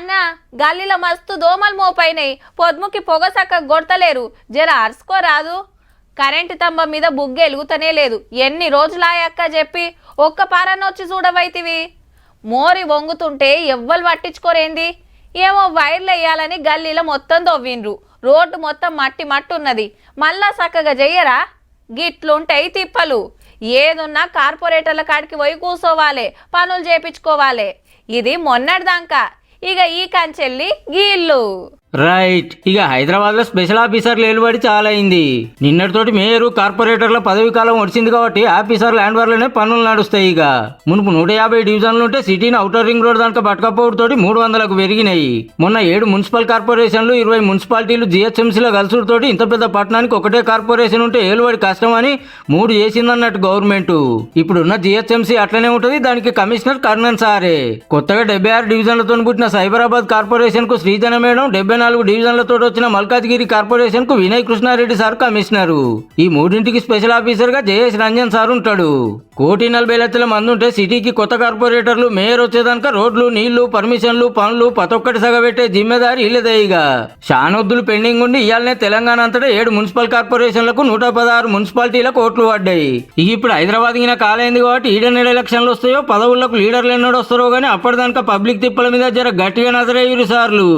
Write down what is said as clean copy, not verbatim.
అన్న గల్లీలో మస్తు దోమలు మోపైనాయి, పొద్దుముకి పొగ సక్క గొడతలేరు, జర అరుసుకోరాదు. కరెంటు స్తంభం మీద బుగ్గ ఎలుగుతనే లేదు, ఎన్ని రోజులాయక్క చెప్పి ఒక్క పారనొచ్చి చూడవైతివి. మోరి వంగుతుంటే ఎవ్వరు పట్టించుకోరేంది. ఏమో వైర్లు వేయాలని గల్లీలో మొత్తం తవ్విండ్రు, రోడ్డు మొత్తం మట్టి మట్టి ఉన్నది, మళ్ళా చక్కగా చెయ్యరా. గిట్లుంటాయి తిప్పలు. ఏదున్నా కార్పొరేటర్ల కాడికి పోయి కూసోవాలి, పనులు చేపించుకోవాలి. ఇది మొన్నటిదాకా, ఇక ఈ కంచెల్లి గీళ్ళు. రైట్. ఇక హైదరాబాద్ లో స్పెషల్ ఆఫీసర్లు ఏలుబడి చాలా అయింది. నిన్నటితోటి మేయరు కార్పొరేటర్ల పదవి కాలం వచ్చింది కాబట్టి ఆఫీసర్ ల్యాండ్ వర్లోనే పనులు నడుస్తాయి. ఇక మునుపు 150 డివిజన్లు ఉంటే సిటీని ఔటర్ రింగ్ రోడ్ దాకా పట్టుకపోవడంతో 300కు పెరిగినాయి. మొన్న 7 మున్సిపల్ కార్పొరేషన్లు 20 మున్సిపాలిటీలు జిహెచ్ఎంసీలో కలుసుడుతోటి ఇంత పెద్ద పట్టణానికి ఒకటే కార్పొరేషన్ ఉంటే ఏలుబడి కష్టమని 3 చేసిందన్నట్టు గవర్నమెంట్. ఇప్పుడున్న జిహెచ్ఎంసీ అట్లనే ఉంటది, దానికి కమిషనర్ కర్ణన్ సారే. కొత్తగా 76 డివిజన్లతో పుట్టిన సైబరాబాద్ కార్పొరేషన్ కు శ్రీజన మేడం, 74 డివిజన్లతో వచ్చిన మల్కాజ్గిరి కార్పొరేషన్ కు వినయ్ కృష్ణారెడ్డి సార్ కమిషనరు. ఈ మూడింటికి స్పెషల్ ఆఫీసర్ గా జయేష్ రంజన్ సార్ ఉంటాడు. 1,40,00,000 మంది ఉంటే సిటీకి కొత్త కార్పొరేటర్లు మేయర్ వచ్చేదాక రోడ్లు, నీళ్లు, పర్మిషన్లు, పనులు ప్రతొక్కటి సగబెట్టే జిమ్మెదారి ఇల్లదేయిగా. షానొద్దులు పెండింగ్ ఉండి ఇయాలనే తెలంగాణ అంతటా 7 మున్సిపల్ కార్పొరేషన్లకు 116 మున్సిపాలిటీలకు ఓట్లు పడ్డాయి. ఇప్పుడు హైదరాబాద్ గిన కాలైంది కాబట్టి ఈడెన్నెల ఎలక్షన్లు వస్తాయో, పదవులకు లీడర్లు ఎన్నడూ వస్తారో గానీ అప్పటిదాకా పబ్లిక్ తిప్పల మీద జర గట్టిగా నజరేయురు సార్లు.